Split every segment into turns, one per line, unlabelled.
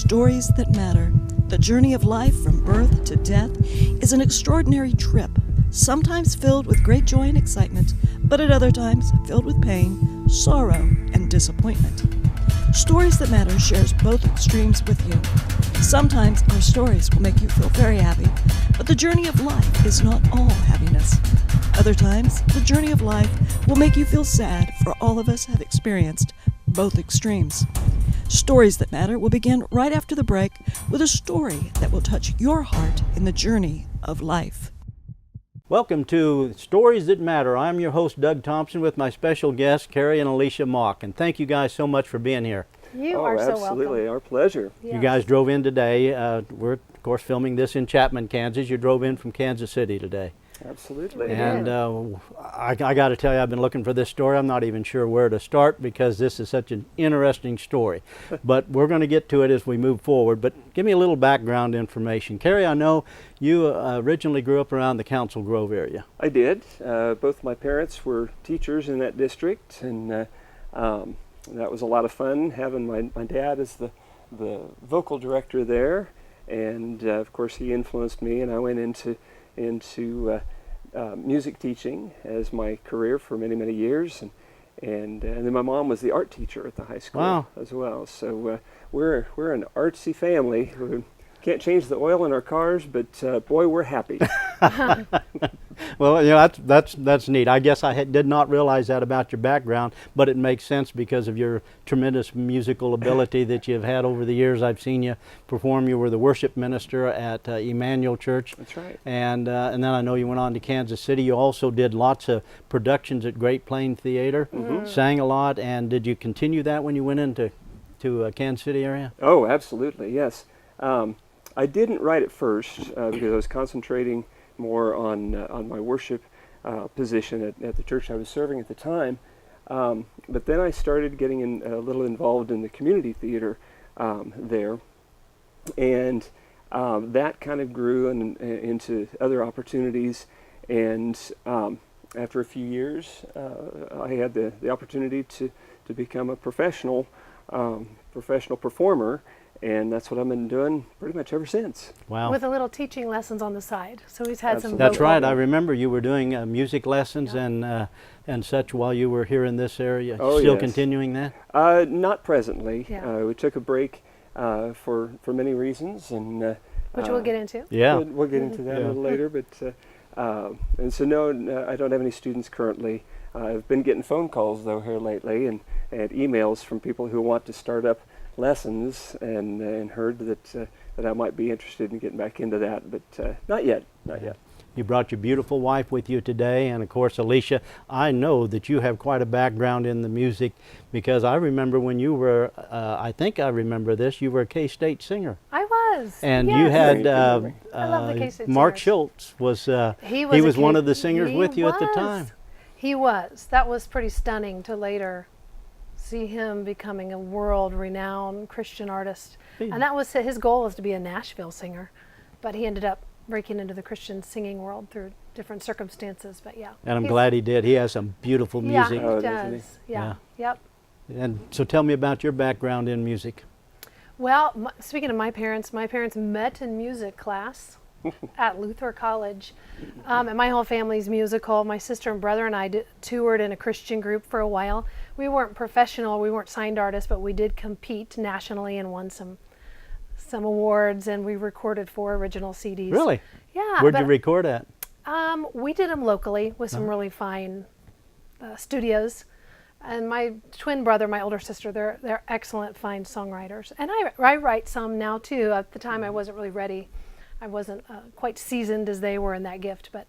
Stories that matter. The journey of life from birth to death is an extraordinary trip, sometimes filled with great joy and excitement, but at other times filled with pain, sorrow, and disappointment. Stories That Matter shares both extremes with you. Sometimes our stories will make you feel very happy, but the journey of life is not all happiness. Other times, the journey of life will make you feel sad, for all of us have experienced both extremes. Stories That Matter will begin right after the break with a story that will touch your heart in the journey of life.
Welcome to Stories That Matter. I'm your host, Doug Thompson, with my special guests, Cary and Alicia Mock. And thank you guys so much for being here.
You are so welcome.
Absolutely, our pleasure.
Yes.
You guys drove in today. We're, of course, filming this in Chapman, Kansas. You drove in from Kansas City today.
Absolutely.
And I got to tell you, I've been looking for this story. I'm not even sure where to start because this is such an interesting story. But we're going to get to it as we move forward. But give me a little background information. Cary, I know you originally grew up around the Council Grove area.
I did. Both my parents were teachers in that district, and that was a lot of fun having my dad as the vocal director there. And of course, he influenced me, and I went into music teaching as my career for many years, and then my mom was the art teacher at the high school as well. So we're an artsy family. We can't change the oil in our cars, but boy, we're happy.
Well, you know, that's neat. I guess I did not realize that about your background, but it makes sense because of your tremendous musical ability that you've had over the years. I've seen you perform. You were the worship minister at Emmanuel Church.
That's right.
And then I know you went on to Kansas City. You also did lots of productions at Great Plain Theater, sang a lot. And did you continue that when you went into Kansas City area?
Oh, absolutely, yes. I didn't write at first because I was concentrating more on my worship position at the church I was serving at the time. But then I started getting a little involved in the community theater there, and that kind of grew into other opportunities. And after a few years, I had the opportunity to become a professional performer. And that's what I've been doing pretty much ever since.
Wow.
With a little teaching lessons on the side. So he's had some.
That's right. I remember you were doing music lessons and such while you were here in this area.
Oh,
Still
yes.
continuing that?
Not presently.
Yeah.
We took a break for many reasons, and
Which we'll get into.
Yeah.
we'll get into that a little later. But and so no, I don't have any students currently. I've been getting phone calls though here lately, and emails from people who want to start up lessons, and heard that I might be interested in getting back into that, but not yet.
You brought your beautiful wife with you today, and of course, Alicia, I know that you have quite a background in the music, because I remember when you were, I think I remember this, you were a K-State singer.
I was.
And
yes.
you had
I love the K-State
Mark
singers.
Schultz was
He
was one of the singers with you at the
was.
time.
He was. That was pretty stunning to later see him becoming a world-renowned Christian artist. And that was his goal, was to be a Nashville singer. But he ended up breaking into the Christian singing world through different circumstances. But yeah.
And I'm glad he did. He has some beautiful music.
Yeah, he
doesn't
does. Yeah. Yep.
And so tell me about your background in music.
Well, speaking of my parents met in music class at Luther College. And my whole family's musical. My sister and brother and I toured in a Christian group for a while. We weren't professional, we weren't signed artists, but we did compete nationally and won some awards, and we recorded 4 original CDs.
Really?
Yeah.
Where'd you record at?
We did them locally with some really fine studios. And my twin brother, my older sister, they're excellent, fine songwriters. And I write some now too. At the time I wasn't really ready. I wasn't quite seasoned as they were in that gift, but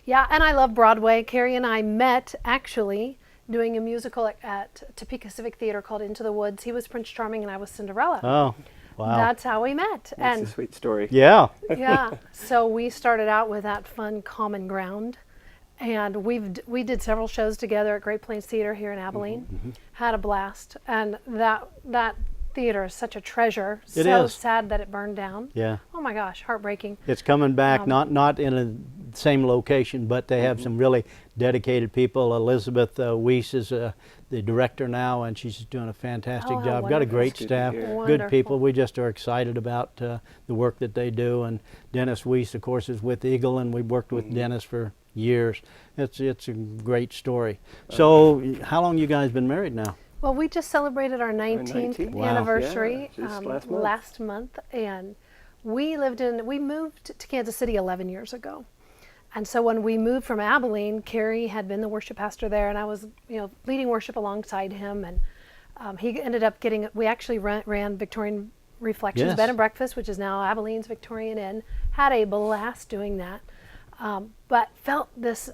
yeah, and I love Broadway. Cary and I met actually doing a musical at Topeka Civic Theater called Into the Woods. He was Prince Charming and I was Cinderella.
Oh, wow.
That's how we met.
That's a sweet story.
Yeah.
Yeah, so we started out with that fun common ground, and we did several shows together at Great Plains Theater here in Abilene. Had a blast, and that theater is such a treasure.
It
so
is.
sad that it burned down.
Yeah.
Oh my gosh, heartbreaking.
It's coming back, not in a same location, but they have some really dedicated people. Elizabeth Weiss is the director now, and she's doing a fantastic
Oh, how
job. Got a
wonderful.
great
That's good to
staff,
hear.
good
Wonderful.
people. We just are excited about the work that they do. And Dennis Weiss, of course, is with Eagle, and we've worked with Dennis for years. It's a great story. So, how long you guys been married now?
Well, we just celebrated our 19th
19th.
Wow.
anniversary
Yeah, just last month.
last month, and we moved to Kansas City 11 years ago. And so when we moved from Abilene, Cary had been the worship pastor there, and I was, leading worship alongside him. And he ended up we actually ran Victorian Reflections
Yes.
Bed and Breakfast, which is now Abilene's Victorian Inn. Had a blast doing that. But felt this,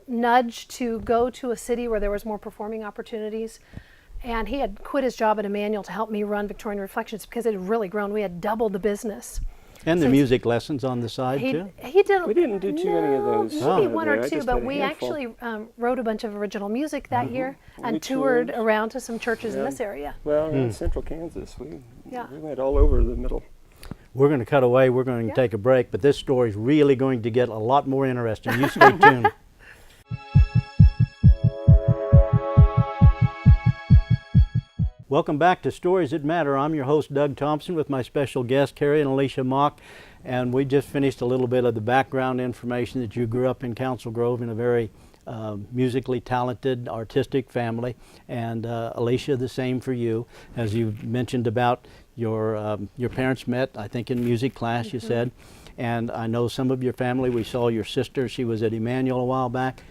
nudge to go to a city where there was more performing opportunities. And he had quit his job at Emmanuel to help me run Victorian Reflections because it had really grown. We had doubled the business.
And the
Since
music lessons on the side,
He
too?
did.
We didn't do too many of those,
Maybe one
there.
or
I
two,
just
but
had a
we
handful.
actually wrote a bunch of original music that year and
We
toured
toured.
around to some churches in
Yeah.
this area.
Well, in central Kansas,
Yeah.
we went all over the middle.
We're going to cut away. We're going to
Yeah.
take a break, but this story is really going to get a lot more interesting. You stay tuned. Welcome back to Stories That Matter. I'm your host, Doug Thompson, with my special guest, Cary and Alicia Mock. And we just finished a little bit of the background information that you grew up in Council Grove in a very musically talented, artistic family. And Alicia, the same for you. As you mentioned about your parents met, I think, in music class, you said. And I know some of your family. We saw your sister. She was at Emmanuel a while back.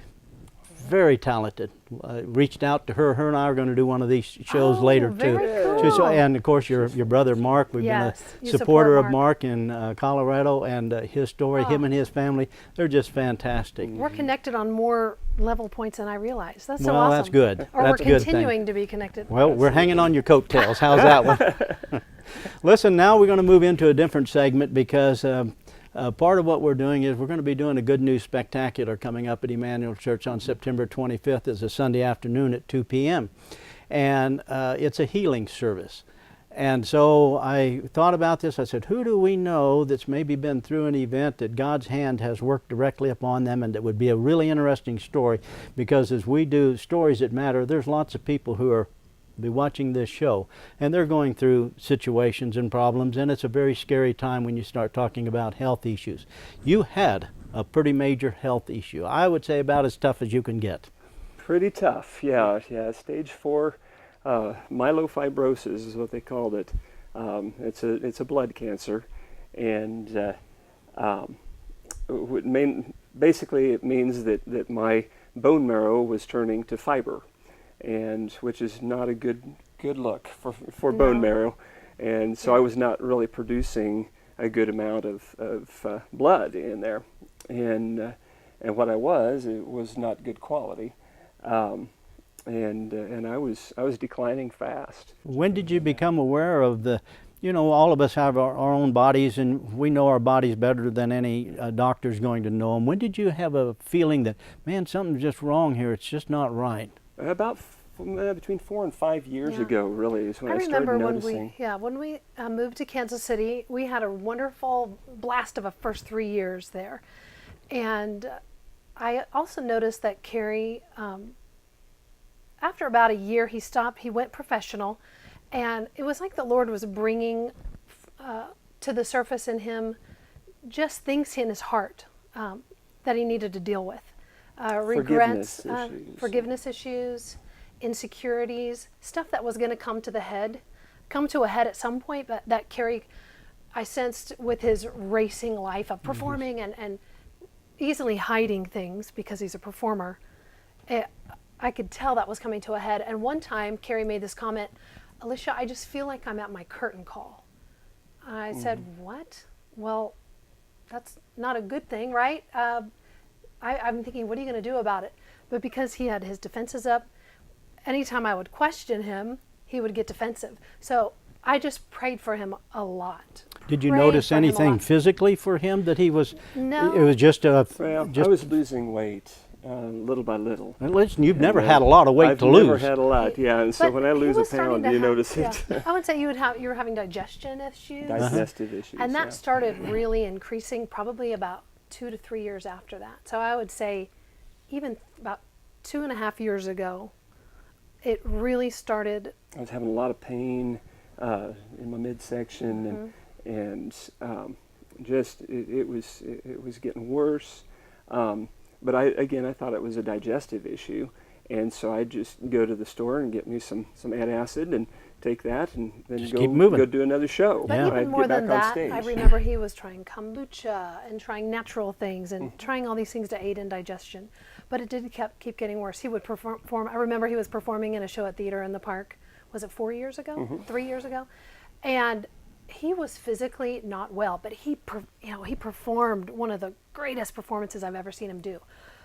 Very talented. Reached out to her. Her and I are going to do one of these shows later too.
Very
So-
cool.
and of course your brother Mark. We've
Yes,
been
you
a supporter
support
of Mark in Colorado, and his story, him and his family, they're just fantastic.
We're connected on more level points than I realized. That's so
Well,
awesome.
that's good.
Or
That's
we're
a good thing.
continuing to be connected.
Well, we're hanging on your coattails. How's that one? Listen, now we're going to move into a different segment because part of what we're doing is we're going to be doing a Good News Spectacular coming up at Emmanuel Church on September 25th. It's a Sunday afternoon at 2 p.m. And it's a healing service. And so I thought about this. I said, who do we know that's maybe been through an event that God's hand has worked directly upon them, and that would be a really interesting story? Because as we do Stories That Matter, there's lots of people who are be watching this show, and they're going through situations and problems, and it's a very scary time when you start talking about health issues. You had a pretty major health issue. I would say about as tough as you can get.
Pretty tough, yeah. Stage 4 myelofibrosis is what they called it. It's a blood cancer, and basically it means that my bone marrow was turning to fiber, and which is not a good look for bone marrow. And so I was not really producing a good amount of blood in there, and what it was not good quality, and I was declining fast.
When did you become aware of the, all of us have our own bodies, and we know our bodies better than any doctor's going to know them. When did you have a feeling that, man, something's just wrong here, it's just not right?
About between 4 and 5 years ago, really, is when I started
remember
noticing.
when we moved to Kansas City, we had a wonderful blast of a first 3 years there. And I also noticed that Cary, after about a year, he stopped, he went professional, and it was like the Lord was bringing to the surface in him just things in his heart that he needed to deal with. Regrets, forgiveness issues, insecurities, stuff that was going to come to a head at some point, but that Cary, I sensed with his racing life of performing and easily hiding things because he's a performer, I could tell that was coming to a head. And one time, Cary made this comment, Alicia, I just feel like I'm at my curtain call. I said, what? Well, that's not a good thing, right? I'm thinking, what are you going to do about it? But because he had his defenses up, anytime I would question him, he would get defensive. So I just prayed for him a lot.
Did you
Prayed
notice
for him a
anything
lot.
physically for him that he was?
No.
It was just a.
Well, I was losing weight little by little.
Well, listen, you've never had a lot of weight to lose.
I've never had a lot, yeah. And so
But
when I
he
lose a
was starting
pound,
to
you
have-
notice
yeah.
it.
I would say you were having digestion issues.
Digestive issues.
And that
yeah.
started really increasing probably about 2 to 3 years after that. So I would say even about 2.5 years ago, it really started.
I was having a lot of pain in my midsection, and just it was getting worse. But I thought it was a digestive issue, and so I'd just go to the store and get me some antacid and take that, and then
just keep moving.
go do another show.
But
Yeah.
even
I'd
more
get back
than
on
that,
stage.
I remember he was trying kombucha and trying natural things and trying all these things to aid in digestion. But it did keep getting worse. He would perform. I remember he was performing in a show at Theater in the Park. Was it 4 years ago? 3 years ago? And he was physically not well, but he performed one of the greatest performances I've ever seen him do.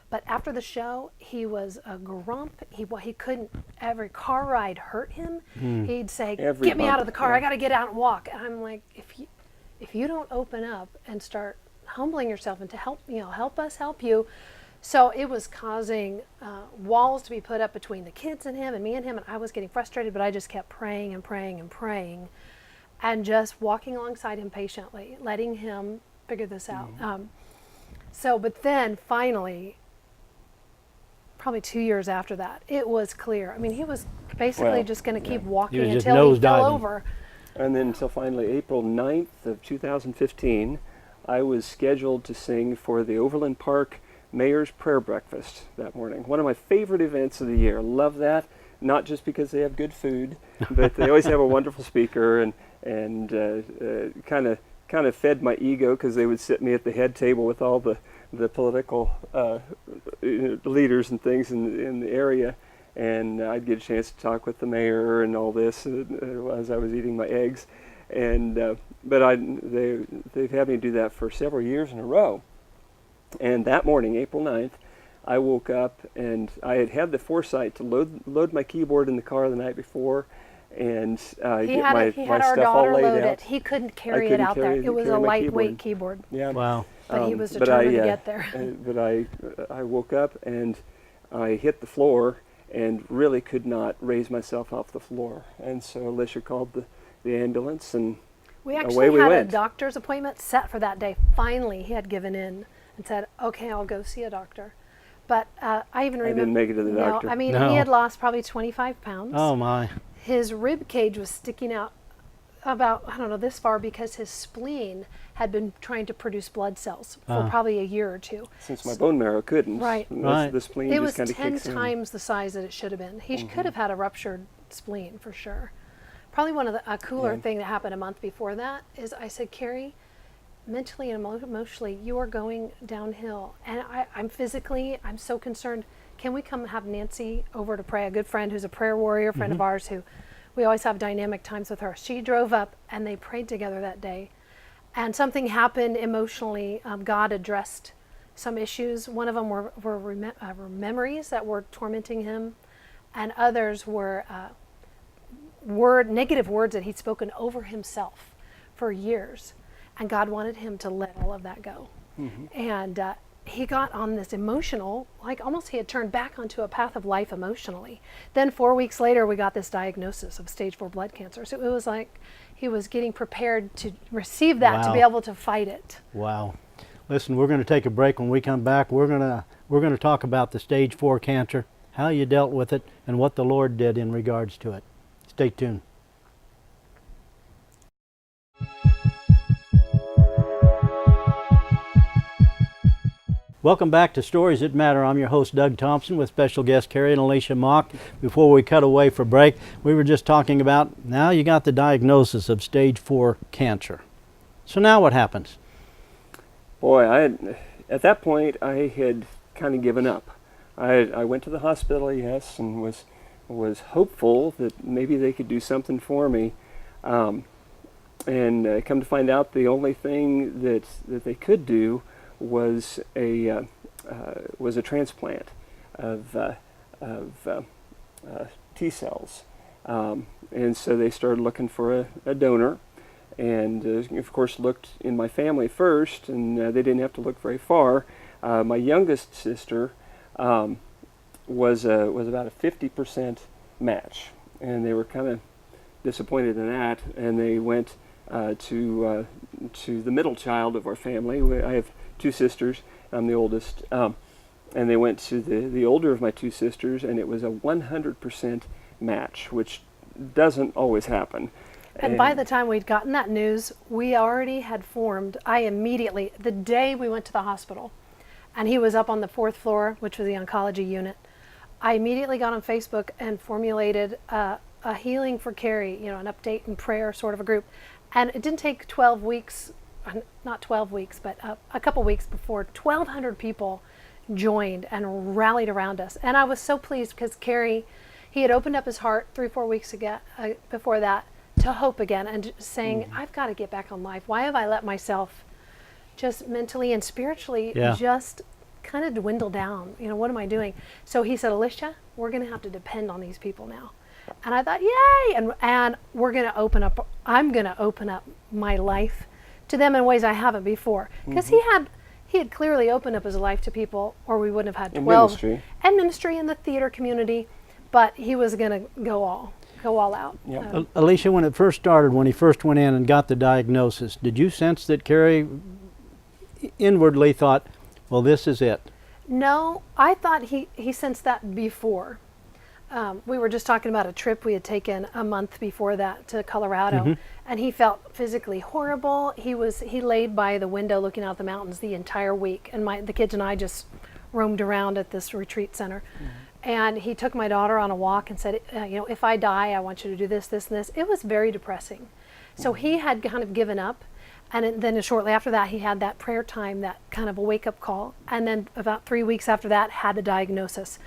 But after the show, he was a grump. He couldn't. Every car ride hurt him. He'd say, "Get me out of the car. I got to get out and walk." And I'm like, if you don't open up and start humbling yourself and to help us help you. So it was causing walls to be put up between the kids and him and me and him, and I was getting frustrated. But I just kept praying and praying and praying, and just walking alongside him patiently, letting him figure this out. But then finally, probably 2 years after that, it was clear. I mean, he was basically just going to keep walking
just
until he fell
nosediving.
over.
And then until finally April 9th of 2015, I was scheduled to sing for the Overland Park Mayor's Prayer Breakfast that morning. One of my favorite events of the year. Love that, not just because they have good food, but they always have a wonderful speaker, and kind of fed my ego because they would sit me at the head table with all the political leaders and things in the area, and I'd get a chance to talk with the mayor and all this as I was eating my eggs, and they've had me do that for several years in a row. And that morning, April 9th, I woke up and I had the foresight to load my keyboard in the car the night before, and
He
get
had
my
our
stuff all
daughter
laid
load
out.
it. He couldn't carry it
couldn't
out there.
carry-
It was a
carry my
lightweight keyboard.
Yeah.
Wow.
But he was
But
determined to get there.
But I woke up and I hit the floor and really could not raise myself off the floor. And so Alicia called the ambulance, and
We
away
actually
we
had a
went.
doctor's appointment set for that day. Finally, he had given in and said, "Okay, I'll go see a doctor." But I even remember.
didn't make it to the doctor.
No, I mean,
No.
he had lost probably 25 pounds.
Oh my.
His rib cage was sticking out about, I don't know, this far because his spleen had been trying to produce blood cells for probably a year or two.
Since my bone marrow couldn't,
Right.
Right.
the spleen
It
just
was
kind of
10
kicks in.
times the size that it should have been. He could have had a ruptured spleen for sure. Probably one of a cooler thing that happened a month before that is I said, "Cary, mentally and emotionally, you are going downhill. And I'm so concerned. Can we come have Nancy over to pray?" A good friend who's a prayer warrior, friend of ours, who we always have dynamic times with her. She drove up and they prayed together that day. And something happened emotionally. God addressed some issues. One of them were memories that were tormenting him, and others were negative words that he'd spoken over himself for years. And God wanted him to let all of that go. And he got on this emotional, like almost he had turned back onto a path of life emotionally. Then 4 weeks later, we got this diagnosis of stage 4 blood cancer. So it was like he was getting prepared to receive that, to be
Wow.
able to fight it.
Wow. Listen, we're going to take a break. When we come back, we're going to talk about the stage 4 cancer, how you dealt with it, and what the Lord did in regards to it. Stay tuned. Welcome back to Stories That Matter. I'm your host, Doug Thompson, with special guest Cary and Alicia Mock. Before we cut away for break, we were just talking about, now you got the diagnosis of stage 4 cancer. So now what happens?
Boy, at that point, I had kind of given up. I went to the hospital, yes, and was hopeful that maybe they could do something for me. And come to find out, the only thing that they could do was a transplant of T cells, and so they started looking for a donor, and of course looked in my family first, and they didn't have to look very far. My youngest sister was about a 50% match, and they were kind of disappointed in that, and they went to the middle child of our family. I have 2 sisters. I'm the oldest, and they went to the older of my 2 sisters, and it was a 100% match, which doesn't always happen.
And by the time we'd gotten that news, we already had formed. I immediately, the day we went to the hospital, and he was up on the 4th floor, which was the oncology unit, I immediately got on Facebook and formulated a healing for Cary, an update and prayer sort of a group. And it didn't take 12 weeks, not 12 weeks, but a couple weeks before, 1,200 people joined and rallied around us. And I was so pleased because Cary, he had opened up his heart 3-4 weeks ago, before that, to hope again and saying, I've got to get back on life. Why have I let myself just mentally and spiritually just kind of dwindle down? What am I doing? So he said, Alicia, we're going to have to depend on these people now. And I thought, yay! And we're going to I'm going to open up my life to them in ways I haven't before. Because he had clearly opened up his life to people, or we wouldn't have had 12. And ministry in the theater community. But he was going to go all out.
Yep.
Alicia, when it first started, when he first went in and got the diagnosis, did you sense that Cary inwardly thought, well, this is it?
No, I thought he sensed that before. We were just talking about a trip we had taken a month before that to Colorado, and he felt physically horrible. He laid by the window looking out the mountains the entire week, and the kids and I just roamed around at this retreat center. And he took my daughter on a walk and said, if I die, I want you to do this, this, and this. It was very depressing. So he had kind of given up. And then shortly after that, he had that prayer time, that kind of a wake-up call. And then about 3 weeks after that, had the diagnosis.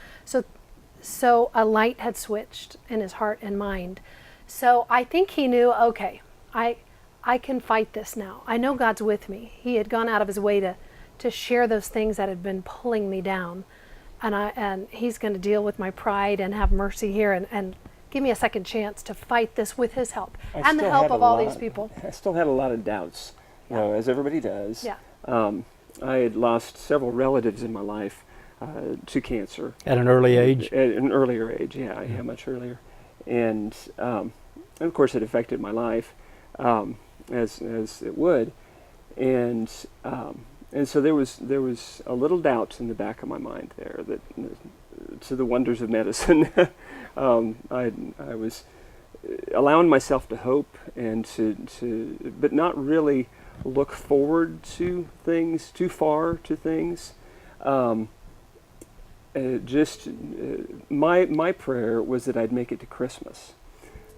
So a light had switched in his heart and mind. So I think he knew, okay, I can fight this now. I know God's with me. He had gone out of his way to share those things that had been pulling me down. And he's going to deal with my pride and have mercy here and give me a second chance to fight this with his help and the help of all these people.
I still had a lot of doubts, as everybody does.
Yeah.
I had lost several relatives in my life to cancer.
At an early age?
At an earlier age, yeah, much earlier. And of course it affected my life, as it would. And so there was a little doubt in the back of my mind there that to the wonders of medicine. I was allowing myself to hope and but not really look forward to things, too far to things. My prayer was that I'd make it to Christmas.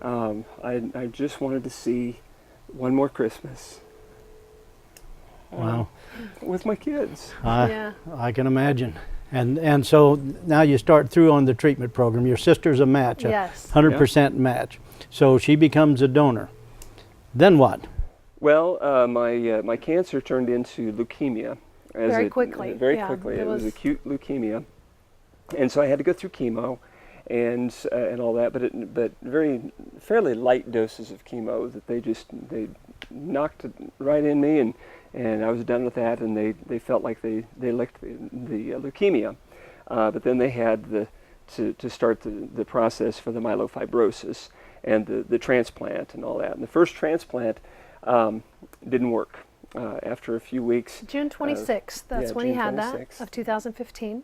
I just wanted to see one more Christmas.
Wow.
With my kids.
I can imagine. And so now you start through on the treatment program. Your sister's a match,
yes.
100% match. So she becomes a donor. Then what?
Well, my cancer turned into leukemia.
Very quickly.
It was acute leukemia. And so I had to go through chemo and all that, but fairly light doses of chemo that they knocked it right in me, and I was done with that, and they felt like they licked the leukemia. But then they had to start the process for the myelofibrosis and the transplant and all that. And the first transplant didn't work. After a few weeks.
June 26th, that's when he had
26th.
That, of 2015.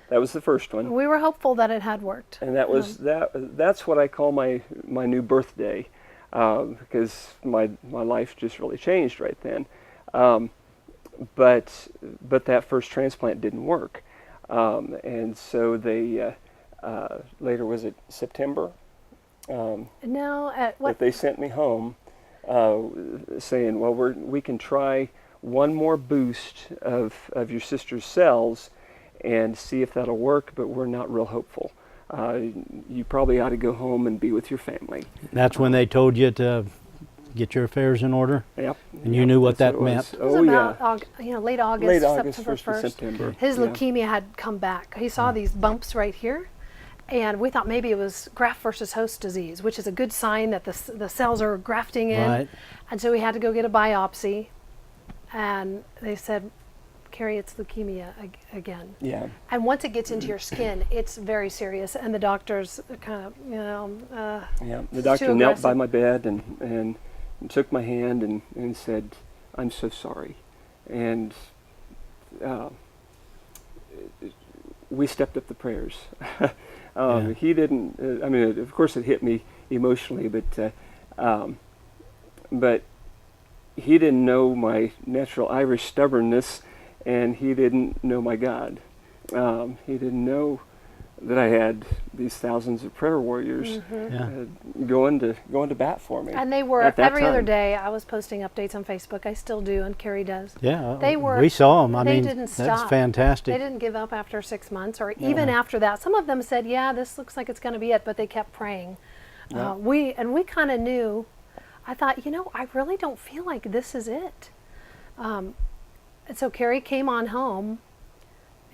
That was the first one.
We were hopeful that it had worked.
And that was that's what I call my new birthday, because my life just really changed right then. But that first transplant didn't work, and so they later, was it September?
No, at what?
That they sent me home, saying, well, we can try one more boost of your sister's cells and see if that'll work, but we're not real hopeful. You probably ought to go home and be with your family.
That's when they told you to get your affairs in order?
Yep.
And you knew what that meant?
It was about late August,
September 1st
September 1st.
of September.
His leukemia had come back. He saw these bumps right here, and we thought maybe it was graft versus host disease, which is a good sign that the cells are grafting in.
Right.
And so we had to go get a biopsy, and they said, Cary, it's leukemia again.
Yeah.
And once it gets into your skin, it's very serious, and the doctors kind of,
yeah, the doctor knelt by my bed and took my hand and said, I'm so sorry. And we stepped up the prayers.
Yeah.
He didn't. I mean, of course, it hit me emotionally, but he didn't know my natural Irish stubbornness, and he didn't know my God. He didn't know that I had these thousands of prayer warriors going to bat for me.
And they were every other day. I was posting updates on Facebook. I still do, and Cary does.
Yeah,
they were.
We saw them. I
they
mean,
didn't stop.
that's fantastic.
They didn't give up after 6 months, or even after that. Some of them said, "Yeah, this looks like it's going to be it," but they kept praying.
Yeah.
We kind of knew. I thought, I really don't feel like this is it. And so Cary came on home,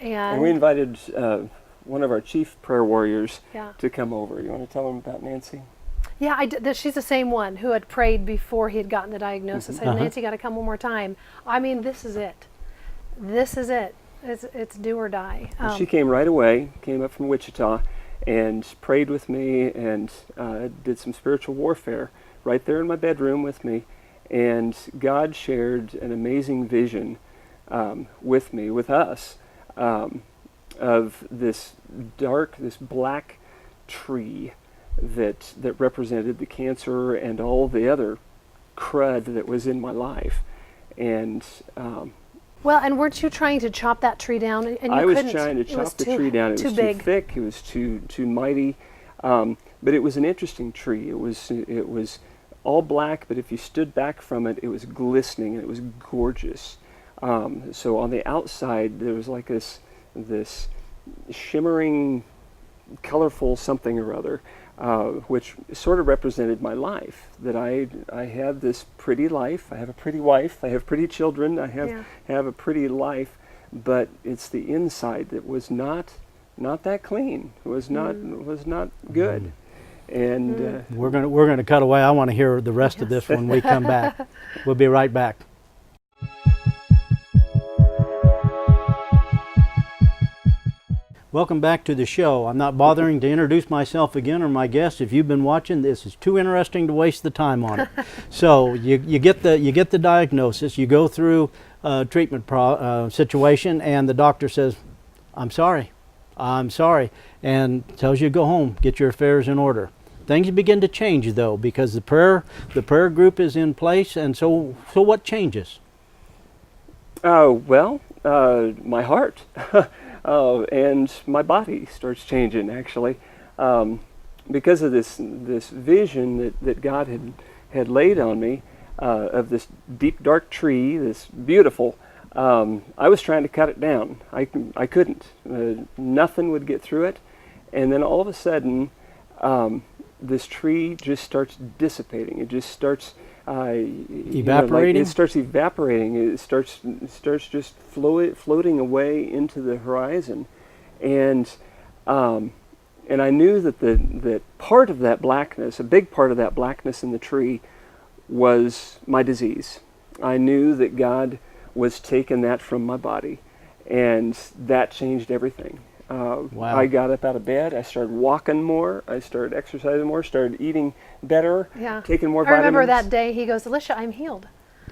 and
we invited one of our chief prayer warriors
Yeah.
to come over. You want to tell them about Nancy?
Yeah, I did. She's the same one who had prayed before he had gotten the diagnosis. I said, Nancy, got to come one more time. I mean, this is it. This is it. It's do or die.
She came right away, came up from Wichita, and prayed with me, and did some spiritual warfare right there in my bedroom with me. And God shared an amazing vision with us, of this black tree that represented the cancer and all the other crud that was in my life. And
well, and weren't you trying to chop that tree down? And you
I was
couldn't.
trying to chop the tree down. It was too
big.
thick. It was too mighty. But it was an interesting tree. It was all black, but if you stood back from it, it was glistening and it was gorgeous. So on the outside, there was like this shimmering, colorful something or other, which sort of represented my life. That I had this pretty life. I have a pretty wife. I have pretty children. I have a pretty life, but it's the inside that was not that clean. It was not good. And
we're gonna cut away. I want to hear the rest of this when we come back. We'll be right back. Welcome back to the show. I'm not bothering to introduce myself again or my guests. If you've been watching, this is too interesting to waste the time on it. So you get the diagnosis. You go through a treatment situation, and the doctor says, I'm sorry, and tells you to go home, get your affairs in order. Things begin to change though, because the prayer group is in place, and so what changes?
Well, my heart. And my body starts changing, actually, because of this vision that God had laid on me of this deep, dark tree, this beautiful. I was trying to cut it down. I couldn't. Nothing would get through it, and then all of a sudden, this tree just starts dissipating. It just starts
evaporating.
It starts evaporating. It starts just floating away into the horizon, and I knew that part of that blackness, a big part of that blackness in the tree, was my disease. I knew that God was taking that from my body, and that changed everything.
Wow.
I got up out of bed. I started walking more. I started exercising more. Started eating better.
Yeah.
Taking more
I
vitamins.
remember that day. He goes, Alicia, I'm healed.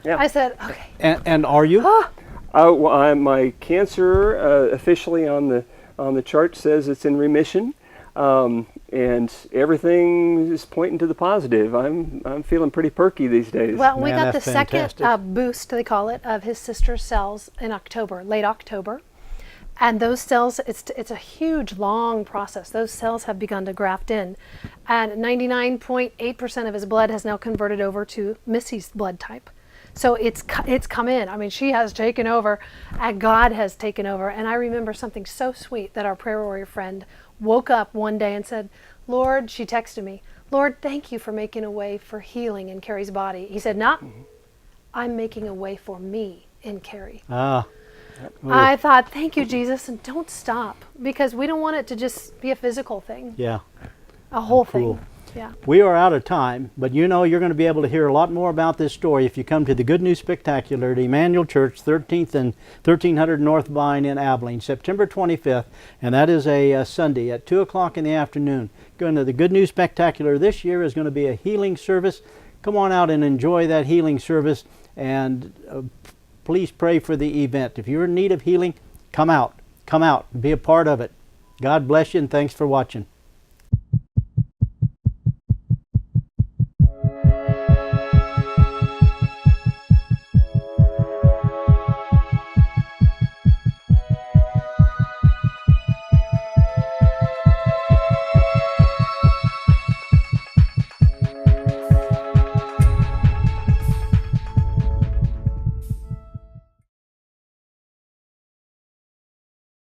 Yeah.
I said, okay.
And are you?
Well, my cancer officially on the chart says it's in remission, and everything is pointing to the positive. I'm feeling pretty perky these days.
Well, we
Man,
got the
that's fantastic.
second boost, they call it, of his sister's cells in October, late October. And those cells, it's a huge, long process. Those cells have begun to graft in. And 99.8% of his blood has now converted over to Missy's blood type. So it's come in. I mean, she has taken over, and God has taken over. And I remember something so sweet that our prayer warrior friend woke up one day and said, Lord, she texted me, Lord, thank you for making a way for healing in Cary's body. He said, I'm making a way for me in Cary. I thought, thank you, Jesus, and don't stop, because we don't want it to just be a physical thing.
Yeah.
A whole
Cool.
thing. Yeah.
We are out of time, but you're going to be able to hear a lot more about this story if you come to the Good News Spectacular at Emmanuel Church, 13th and 1300 North Vine in Abilene, September 25th, and that is a Sunday at 2 o'clock in the afternoon. Going to the Good News Spectacular this year is going to be a healing service. Come on out and enjoy that healing service, and please pray for the event. If you're in need of healing, come out. come out and be a part of it. God bless you, and thanks for watching.